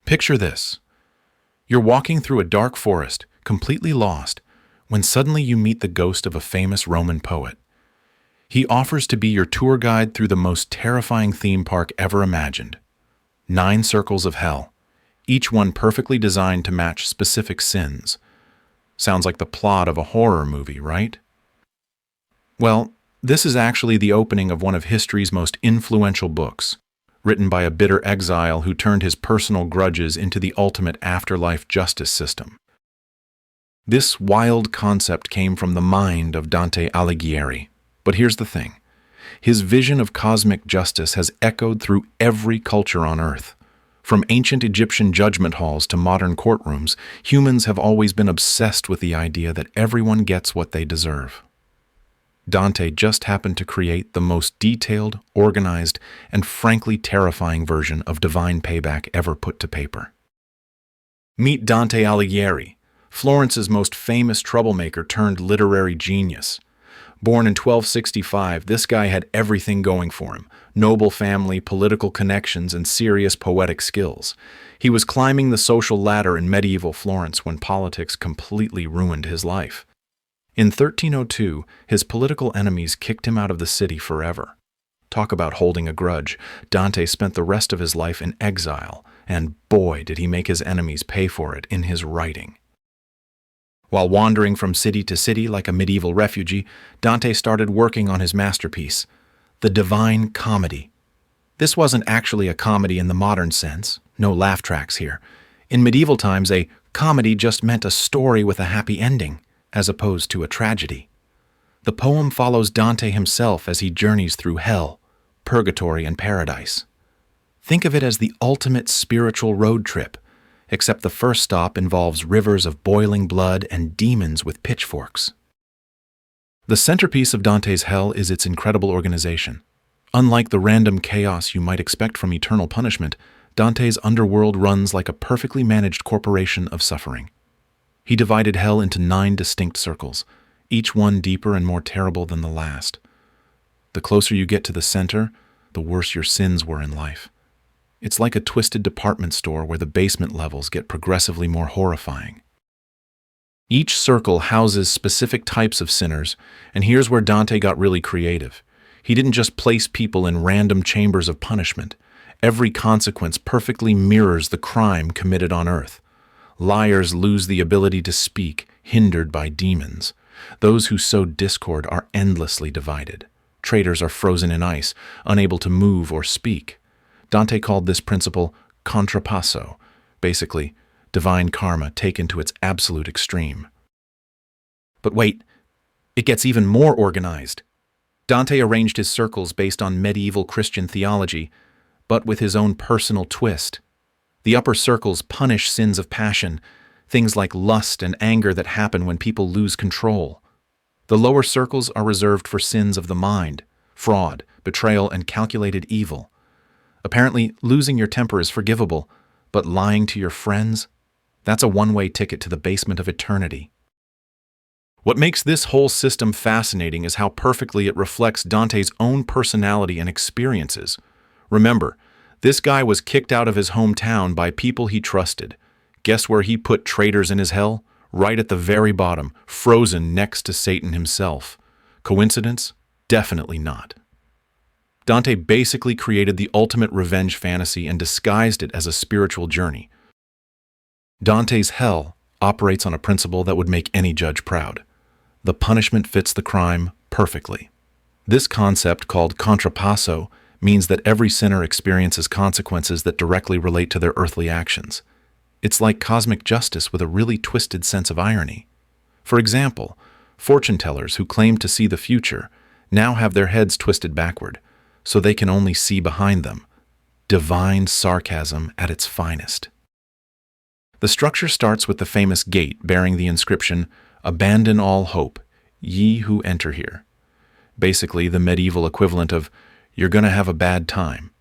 Picture this. You're walking through a dark forest, completely lost, when suddenly you meet the ghost of a famous Roman poet. He offers to be your tour guide through the most terrifying theme park ever imagined. 9 circles of hell, each one perfectly designed to match specific sins. Sounds like the plot of a horror movie, right? Well, this is actually the opening of one of history's most influential books, written by a bitter exile who turned his personal grudges into the ultimate afterlife justice system. This wild concept came from the mind of Dante Alighieri. But here's the thing. His vision of cosmic justice has echoed through every culture on Earth. From ancient Egyptian judgment halls to modern courtrooms, humans have always been obsessed with the idea that everyone gets what they deserve. Dante just happened to create the most detailed, organized, and frankly terrifying version of divine payback ever put to paper. Meet Dante Alighieri, Florence's most famous troublemaker turned literary genius. Born in 1265, this guy had everything going for him: noble family, political connections, and serious poetic skills. He was climbing the social ladder in medieval Florence when politics completely ruined his life. In 1302, his political enemies kicked him out of the city forever. Talk about holding a grudge. Dante spent the rest of his life in exile, and boy, did he make his enemies pay for it in his writing. While wandering from city to city like a medieval refugee, Dante started working on his masterpiece, the Divine Comedy. This wasn't actually a comedy in the modern sense, no laugh tracks here. In medieval times, a comedy just meant a story with a happy ending, as opposed to a tragedy. The poem follows Dante himself as he journeys through hell, purgatory, and paradise. Think of it as the ultimate spiritual road trip, except the first stop involves rivers of boiling blood and demons with pitchforks. The centerpiece of Dante's hell is its incredible organization. Unlike the random chaos you might expect from eternal punishment, Dante's underworld runs like a perfectly managed corporation of suffering. He divided hell into 9 distinct circles, each one deeper and more terrible than the last. The closer you get to the center, the worse your sins were in life. It's like a twisted department store where the basement levels get progressively more horrifying. Each circle houses specific types of sinners, and here's where Dante got really creative. He didn't just place people in random chambers of punishment. Every consequence perfectly mirrors the crime committed on earth. Liars lose the ability to speak, hindered by demons. Those who sow discord are endlessly divided. Traitors are frozen in ice, unable to move or speak. Dante called this principle contrapasso, basically, divine karma taken to its absolute extreme. But wait, it gets even more organized. Dante arranged his circles based on medieval Christian theology, but with his own personal twist. The upper circles punish sins of passion, things like lust and anger that happen when people lose control. The lower circles are reserved for sins of the mind, fraud, betrayal, and calculated evil. Apparently, losing your temper is forgivable, but lying to your friends? That's a one-way ticket to the basement of eternity. What makes this whole system fascinating is how perfectly it reflects Dante's own personality and experiences. Remember, this guy was kicked out of his hometown by people he trusted. Guess where he put traitors in his hell? Right at the very bottom, frozen next to Satan himself. Coincidence? Definitely not. Dante basically created the ultimate revenge fantasy and disguised it as a spiritual journey. Dante's hell operates on a principle that would make any judge proud. The punishment fits the crime perfectly. This concept, called contrapasso, means that every sinner experiences consequences that directly relate to their earthly actions. It's like cosmic justice with a really twisted sense of irony. For example, fortune tellers who claim to see the future now have their heads twisted backward, so they can only see behind them. Divine sarcasm at its finest. The structure starts with the famous gate bearing the inscription, "Abandon all hope, ye who enter here." Basically, the medieval equivalent of, "You're gonna have a bad time."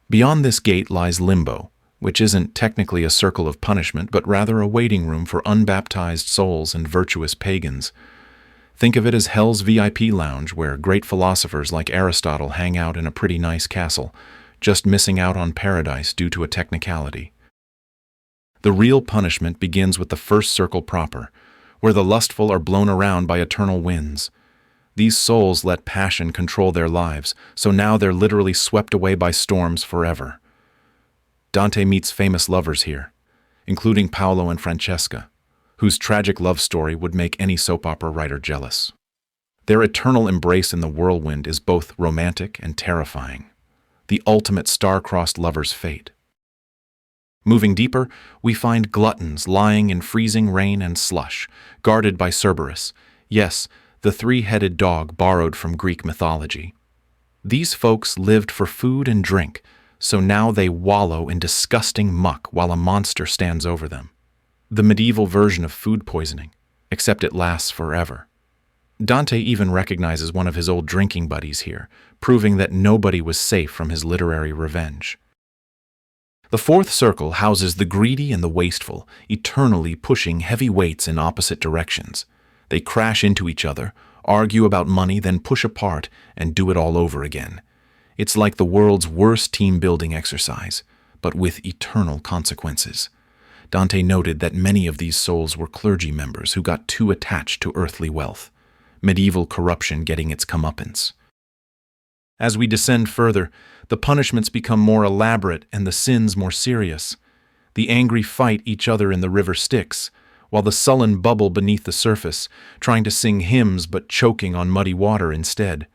Beyond this gate lies Limbo, which isn't technically a circle of punishment, but rather a waiting room for unbaptized souls and virtuous pagans. Think of it as hell's VIP lounge, where great philosophers like Aristotle hang out in a pretty nice castle, just missing out on paradise due to a technicality. The real punishment begins with the first circle proper, where the lustful are blown around by eternal winds. These souls let passion control their lives, so now they're literally swept away by storms forever. Dante meets famous lovers here, including Paolo and Francesca, whose tragic love story would make any soap opera writer jealous. Their eternal embrace in the whirlwind is both romantic and terrifying, the ultimate star-crossed lover's fate. Moving deeper, we find gluttons lying in freezing rain and slush, guarded by Cerberus, yes, the three-headed dog borrowed from Greek mythology. These folks lived for food and drink, so now they wallow in disgusting muck while a monster stands over them. The medieval version of food poisoning, except it lasts forever. Dante even recognizes one of his old drinking buddies here, proving that nobody was safe from his literary revenge. The fourth circle houses the greedy and the wasteful, eternally pushing heavy weights in opposite directions. They crash into each other, argue about money, then push apart and do it all over again. It's like the world's worst team-building exercise, but with eternal consequences. Dante noted that many of these souls were clergy members who got too attached to earthly wealth, medieval corruption getting its comeuppance. As we descend further, the punishments become more elaborate and the sins more serious. The angry fight each other in the river Styx, while the sullen bubble beneath the surface, trying to sing hymns but choking on muddy water instead.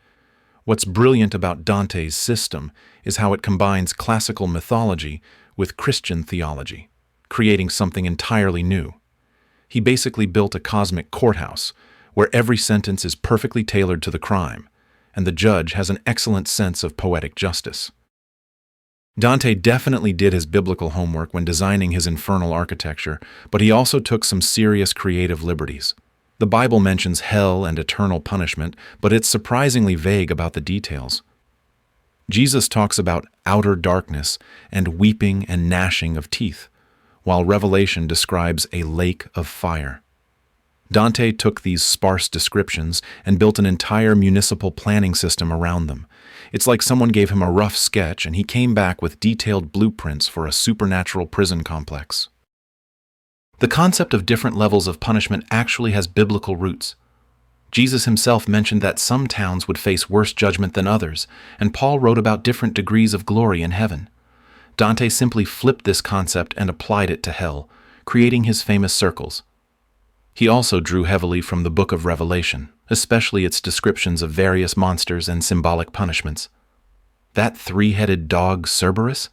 What's brilliant about Dante's system is how it combines classical mythology with Christian theology, creating something entirely new. He basically built a cosmic courthouse, where every sentence is perfectly tailored to the crime, and the judge has an excellent sense of poetic justice. Dante definitely did his biblical homework when designing his infernal architecture, but he also took some serious creative liberties. The Bible mentions hell and eternal punishment, but it's surprisingly vague about the details. Jesus talks about outer darkness and weeping and gnashing of teeth, while Revelation describes a lake of fire. Dante took these sparse descriptions and built an entire municipal planning system around them. It's like someone gave him a rough sketch and he came back with detailed blueprints for a supernatural prison complex. The concept of different levels of punishment actually has biblical roots. Jesus himself mentioned that some towns would face worse judgment than others, and Paul wrote about different degrees of glory in heaven. Dante simply flipped this concept and applied it to hell, creating his famous circles. He also drew heavily from the Book of Revelation, especially its descriptions of various monsters and symbolic punishments. That three-headed dog Cerberus?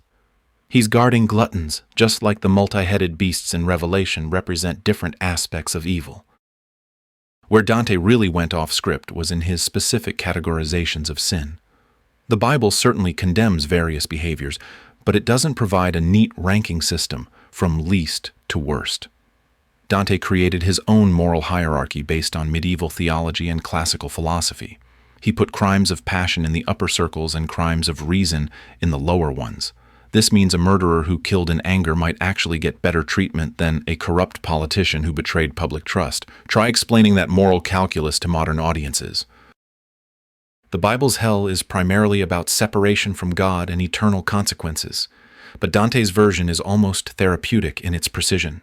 He's guarding gluttons, just like the multi-headed beasts in Revelation represent different aspects of evil. Where Dante really went off script was in his specific categorizations of sin. The Bible certainly condemns various behaviors, but it doesn't provide a neat ranking system from least to worst. Dante created his own moral hierarchy based on medieval theology and classical philosophy. He put crimes of passion in the upper circles and crimes of reason in the lower ones. This means a murderer who killed in anger might actually get better treatment than a corrupt politician who betrayed public trust. Try explaining that moral calculus to modern audiences. The Bible's hell is primarily about separation from God and eternal consequences, but Dante's version is almost therapeutic in its precision.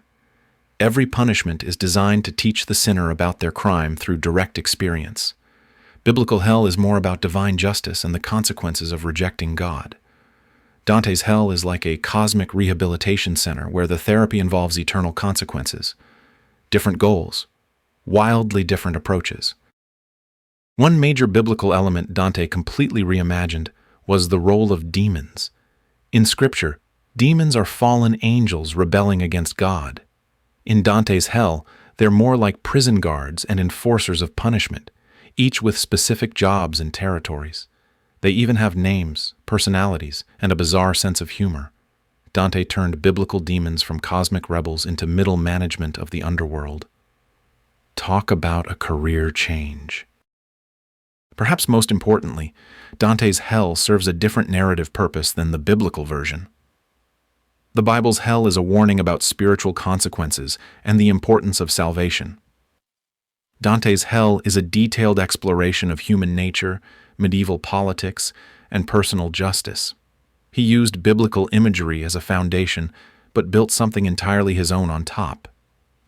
Every punishment is designed to teach the sinner about their crime through direct experience. Biblical hell is more about divine justice and the consequences of rejecting God. Dante's hell is like a cosmic rehabilitation center where the therapy involves eternal consequences. Different goals, wildly different approaches. One major biblical element Dante completely reimagined was the role of demons. In Scripture, demons are fallen angels rebelling against God. In Dante's hell, they're more like prison guards and enforcers of punishment, each with specific jobs and territories. They even have names, personalities, and a bizarre sense of humor. Dante turned biblical demons from cosmic rebels into middle management of the underworld. Talk about a career change. Perhaps most importantly, Dante's hell serves a different narrative purpose than the biblical version. The Bible's hell is a warning about spiritual consequences and the importance of salvation. Dante's hell is a detailed exploration of human nature, medieval politics, and personal justice. He used biblical imagery as a foundation, but built something entirely his own on top.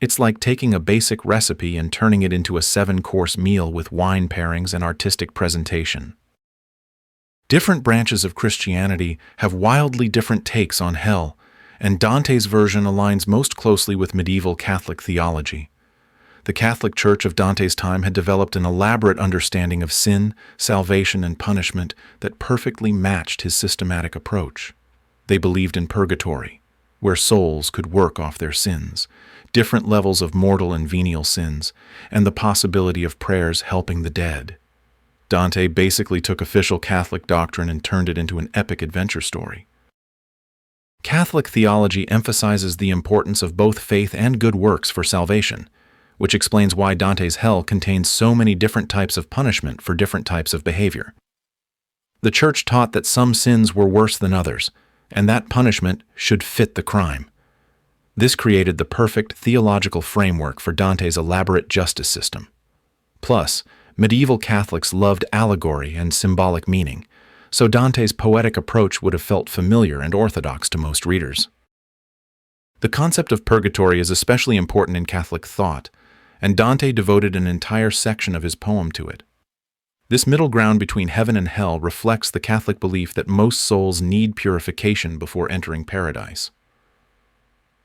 It's like taking a basic recipe and turning it into a 7-course meal with wine pairings and artistic presentation. Different branches of Christianity have wildly different takes on hell, and Dante's version aligns most closely with medieval Catholic theology. The Catholic Church of Dante's time had developed an elaborate understanding of sin, salvation, and punishment that perfectly matched his systematic approach. They believed in purgatory, where souls could work off their sins, different levels of mortal and venial sins, and the possibility of prayers helping the dead. Dante basically took official Catholic doctrine and turned it into an epic adventure story. Catholic theology emphasizes the importance of both faith and good works for salvation, which explains why Dante's hell contains so many different types of punishment for different types of behavior. The Church taught that some sins were worse than others, and that punishment should fit the crime. This created the perfect theological framework for Dante's elaborate justice system. Plus, medieval Catholics loved allegory and symbolic meaning, so Dante's poetic approach would have felt familiar and orthodox to most readers. The concept of purgatory is especially important in Catholic thought, and Dante devoted an entire section of his poem to it. This middle ground between heaven and hell reflects the Catholic belief that most souls need purification before entering paradise.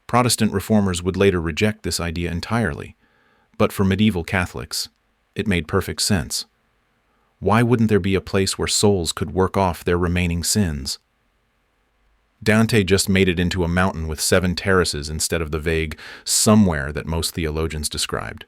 Protestant reformers would later reject this idea entirely, but for medieval Catholics, it made perfect sense. Why wouldn't there be a place where souls could work off their remaining sins? Dante just made it into a mountain with 7 terraces instead of the vague somewhere that most theologians described.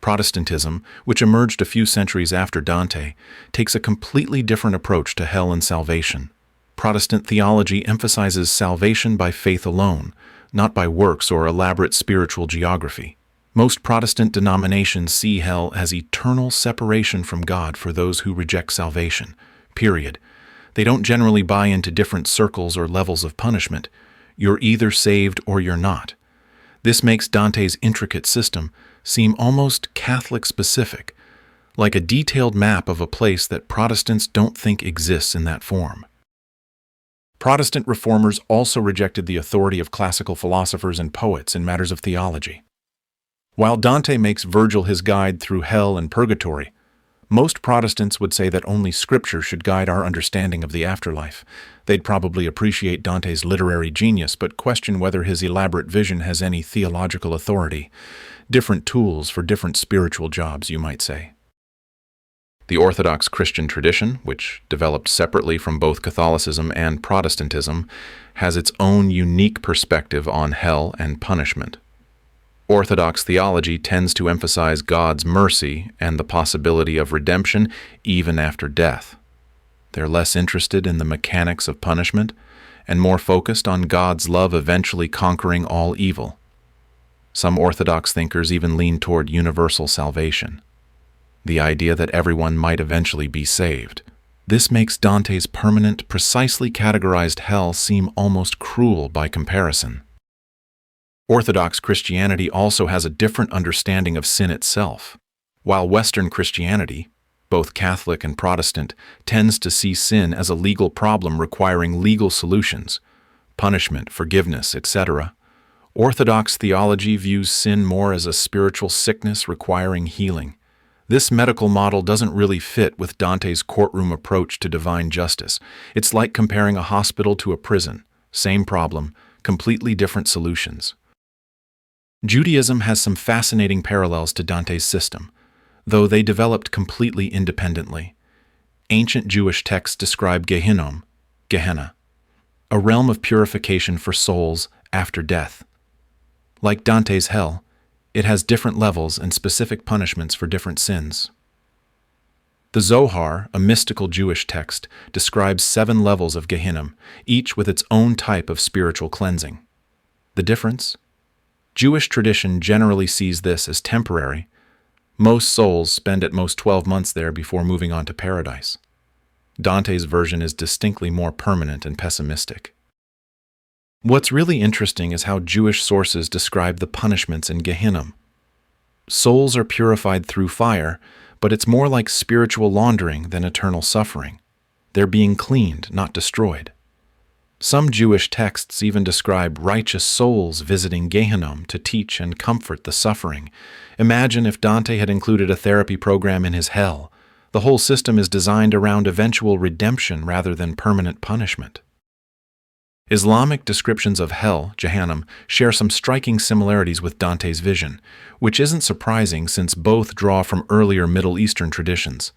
Protestantism, which emerged a few centuries after Dante, takes a completely different approach to hell and salvation. Protestant theology emphasizes salvation by faith alone, not by works or elaborate spiritual geography. Most Protestant denominations see hell as eternal separation from God for those who reject salvation, period. They don't generally buy into different circles or levels of punishment. You're either saved or you're not. This makes Dante's intricate system seem almost Catholic-specific, like a detailed map of a place that Protestants don't think exists in that form. Protestant reformers also rejected the authority of classical philosophers and poets in matters of theology. While Dante makes Virgil his guide through hell and purgatory, most Protestants would say that only Scripture should guide our understanding of the afterlife. They'd probably appreciate Dante's literary genius, but question whether his elaborate vision has any theological authority. Different tools for different spiritual jobs, you might say. The Orthodox Christian tradition, which developed separately from both Catholicism and Protestantism, has its own unique perspective on hell and punishment. Orthodox theology tends to emphasize God's mercy and the possibility of redemption even after death. They're less interested in the mechanics of punishment and more focused on God's love eventually conquering all evil. Some Orthodox thinkers even lean toward universal salvation, the idea that everyone might eventually be saved. This makes Dante's permanent, precisely categorized hell seem almost cruel by comparison. Orthodox Christianity also has a different understanding of sin itself. While Western Christianity, both Catholic and Protestant, tends to see sin as a legal problem requiring legal solutions, punishment, forgiveness, etc., Orthodox theology views sin more as a spiritual sickness requiring healing. This medical model doesn't really fit with Dante's courtroom approach to divine justice. It's like comparing a hospital to a prison. Same problem, completely different solutions. Judaism has some fascinating parallels to Dante's system, though they developed completely independently. Ancient Jewish texts describe Gehinnom, Gehenna, a realm of purification for souls after death. Like Dante's hell, it has different levels and specific punishments for different sins. The Zohar, a mystical Jewish text, describes 7 levels of Gehinnom, each with its own type of spiritual cleansing. The difference? Jewish tradition generally sees this as temporary. Most souls spend at most 12 months there before moving on to paradise. Dante's version is distinctly more permanent and pessimistic. What's really interesting is how Jewish sources describe the punishments in Gehinnom. Souls are purified through fire, but it's more like spiritual laundering than eternal suffering. They're being cleaned, not destroyed. Some Jewish texts even describe righteous souls visiting Gehenna to teach and comfort the suffering. Imagine if Dante had included a therapy program in his hell. The whole system is designed around eventual redemption rather than permanent punishment. Islamic descriptions of hell, Jahannam, share some striking similarities with Dante's vision, which isn't surprising since both draw from earlier Middle Eastern traditions.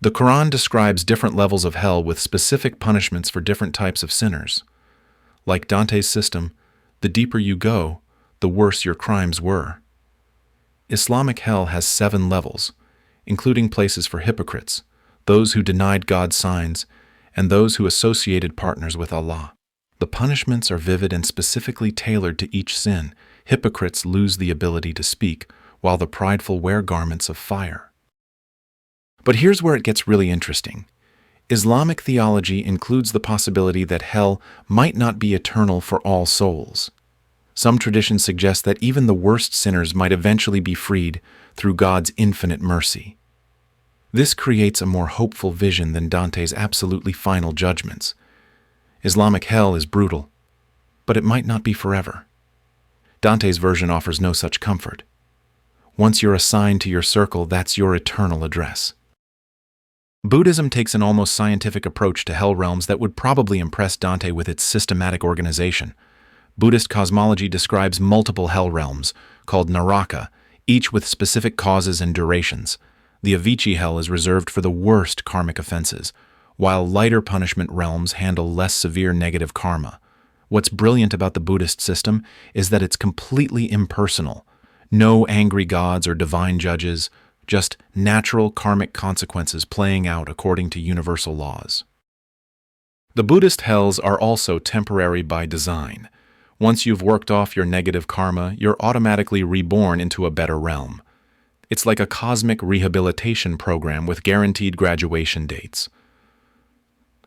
The Quran describes different levels of hell with specific punishments for different types of sinners. Like Dante's system, the deeper you go, the worse your crimes were. Islamic hell has 7 levels, including places for hypocrites, those who denied God's signs, and those who associated partners with Allah. The punishments are vivid and specifically tailored to each sin. Hypocrites lose the ability to speak, while the prideful wear garments of fire. But here's where it gets really interesting. Islamic theology includes the possibility that hell might not be eternal for all souls. Some traditions suggest that even the worst sinners might eventually be freed through God's infinite mercy. This creates a more hopeful vision than Dante's absolutely final judgments. Islamic hell is brutal, but it might not be forever. Dante's version offers no such comfort. Once you're assigned to your circle, that's your eternal address. Buddhism takes an almost scientific approach to hell realms that would probably impress Dante with its systematic organization. Buddhist cosmology describes multiple hell realms, called Naraka, each with specific causes and durations. The Avicii hell is reserved for the worst karmic offenses, while lighter punishment realms handle less severe negative karma. What's brilliant about the Buddhist system is that it's completely impersonal. No angry gods or divine judges, just natural karmic consequences playing out according to universal laws. The Buddhist hells are also temporary by design. Once you've worked off your negative karma, you're automatically reborn into a better realm. It's like a cosmic rehabilitation program with guaranteed graduation dates.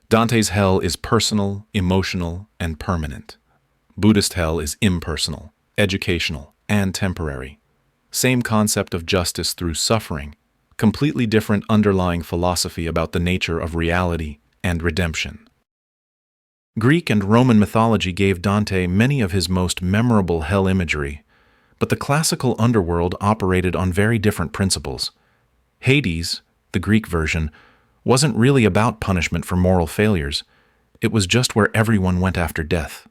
Dante's hell is personal, emotional, and permanent. Buddhist hell is impersonal, educational, and temporary. Same concept of justice through suffering, completely different underlying philosophy about the nature of reality and redemption. Greek and Roman mythology gave Dante many of his most memorable hell imagery, but the classical underworld operated on very different principles. Hades, the Greek version, wasn't really about punishment for moral failures. It was just where everyone went after death.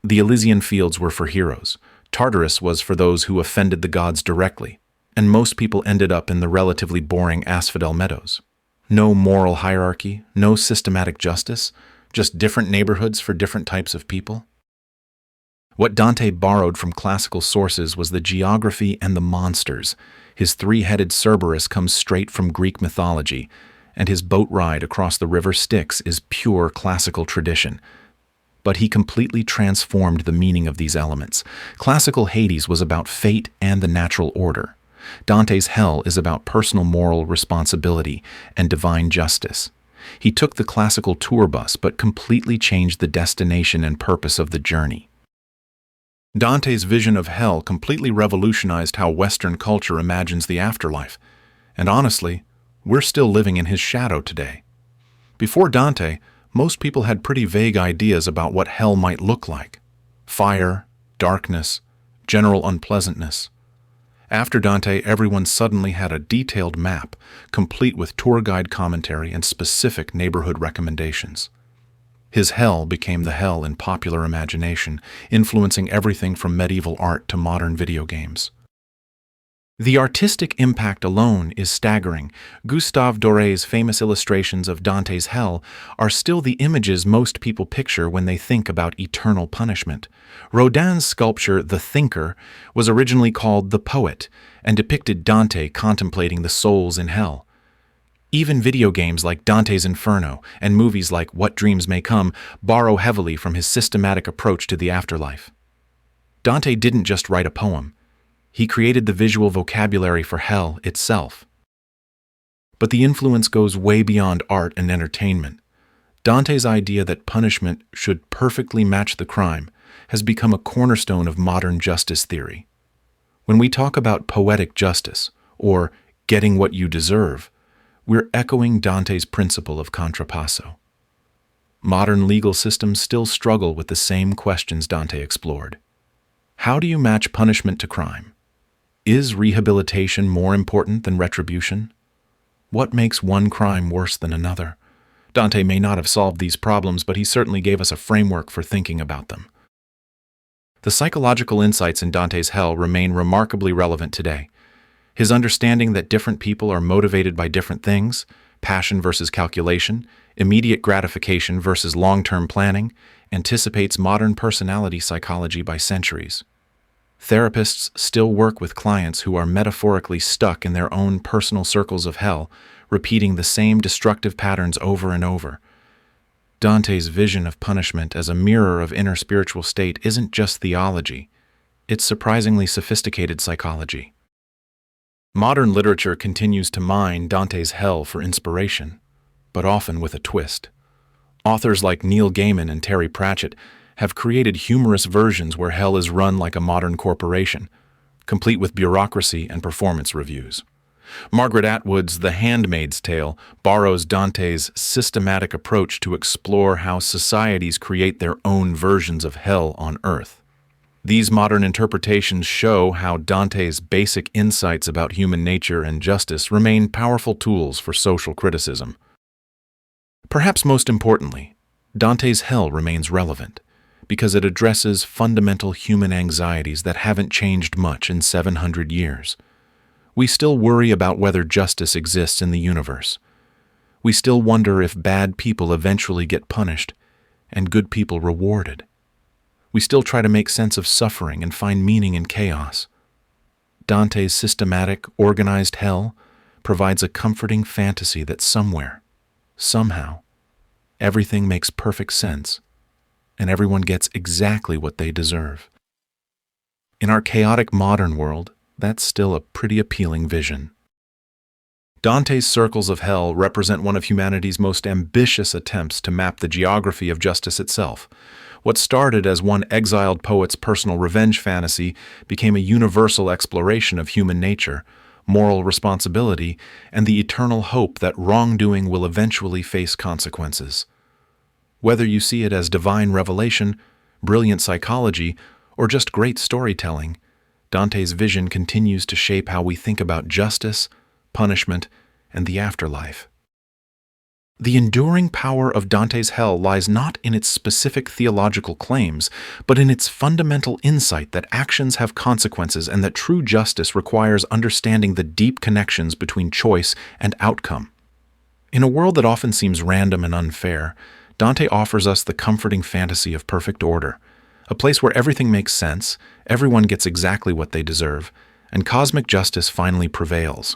The Elysian fields were for heroes. Tartarus was for those who offended the gods directly, and most people ended up in the relatively boring asphodel meadows. No moral hierarchy, no systematic justice, just different neighborhoods for different types of people. What Dante borrowed from classical sources was the geography and the monsters. His 3-headed Cerberus comes straight from Greek mythology, and his boat ride across the river Styx is pure classical tradition. But he completely transformed the meaning of these elements. Classical Hades was about fate and the natural order. Dante's hell is about personal moral responsibility and divine justice. He took the classical tour bus but completely changed the destination and purpose of the journey. Dante's vision of hell completely revolutionized how Western culture imagines the afterlife, and honestly, we're still living in his shadow today. Before Dante, most people had pretty vague ideas about what hell might look like. Fire, darkness, general unpleasantness. After Dante, everyone suddenly had a detailed map, complete with tour guide commentary and specific neighborhood recommendations. His hell became the hell in popular imagination, influencing everything from medieval art to modern video games. The artistic impact alone is staggering. Gustave Doré's famous illustrations of Dante's hell are still the images most people picture when they think about eternal punishment. Rodin's sculpture, The Thinker, was originally called The Poet and depicted Dante contemplating the souls in hell. Even video games like Dante's Inferno and movies like What Dreams May Come borrow heavily from his systematic approach to the afterlife. Dante didn't just write a poem. He created the visual vocabulary for hell itself. But the influence goes way beyond art and entertainment. Dante's idea that punishment should perfectly match the crime has become a cornerstone of modern justice theory. When we talk about poetic justice, or getting what you deserve, we're echoing Dante's principle of contrapasso. Modern legal systems still struggle with the same questions Dante explored. How do you match punishment to crime? Is rehabilitation more important than retribution? What makes one crime worse than another? Dante may not have solved these problems, but he certainly gave us a framework for thinking about them. The psychological insights in Dante's Hell remain remarkably relevant today. His understanding that different people are motivated by different things, passion versus calculation, immediate gratification versus long-term planning, anticipates modern personality psychology by centuries. Therapists still work with clients who are metaphorically stuck in their own personal circles of hell, repeating the same destructive patterns over and over. Dante's vision of punishment as a mirror of inner spiritual state isn't just theology, it's surprisingly sophisticated psychology. Modern literature continues to mine Dante's Hell for inspiration, but often with a twist. Authors like Neil Gaiman and Terry Pratchett have created humorous versions where hell is run like a modern corporation, complete with bureaucracy and performance reviews. Margaret Atwood's The Handmaid's Tale borrows Dante's systematic approach to explore how societies create their own versions of hell on earth. These modern interpretations show how Dante's basic insights about human nature and justice remain powerful tools for social criticism. Perhaps most importantly, Dante's Hell remains relevant because it addresses fundamental human anxieties that haven't changed much in 700 years. We still worry about whether justice exists in the universe. We still wonder if bad people eventually get punished and good people rewarded. We still try to make sense of suffering and find meaning in chaos. Dante's systematic, organized hell provides a comforting fantasy that somewhere, somehow, everything makes perfect sense and everyone gets exactly what they deserve. In our chaotic modern world, that's still a pretty appealing vision. Dante's circles of hell represent one of humanity's most ambitious attempts to map the geography of justice itself. What started as one exiled poet's personal revenge fantasy became a universal exploration of human nature, moral responsibility, and the eternal hope that wrongdoing will eventually face consequences. Whether you see it as divine revelation, brilliant psychology, or just great storytelling, Dante's vision continues to shape how we think about justice, punishment, and the afterlife. The enduring power of Dante's Hell lies not in its specific theological claims, but in its fundamental insight that actions have consequences and that true justice requires understanding the deep connections between choice and outcome. In a world that often seems random and unfair, Dante offers us the comforting fantasy of perfect order, a place where everything makes sense, everyone gets exactly what they deserve, and cosmic justice finally prevails.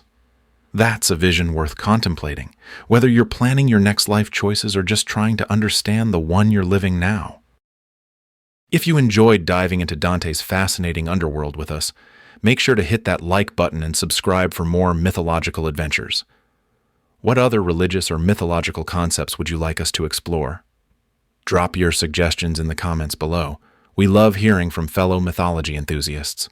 That's a vision worth contemplating, whether you're planning your next life choices or just trying to understand the one you're living now. If you enjoyed diving into Dante's fascinating underworld with us, make sure to hit that like button and subscribe for more mythological adventures. What other religious or mythological concepts would you like us to explore? Drop your suggestions in the comments below. We love hearing from fellow mythology enthusiasts.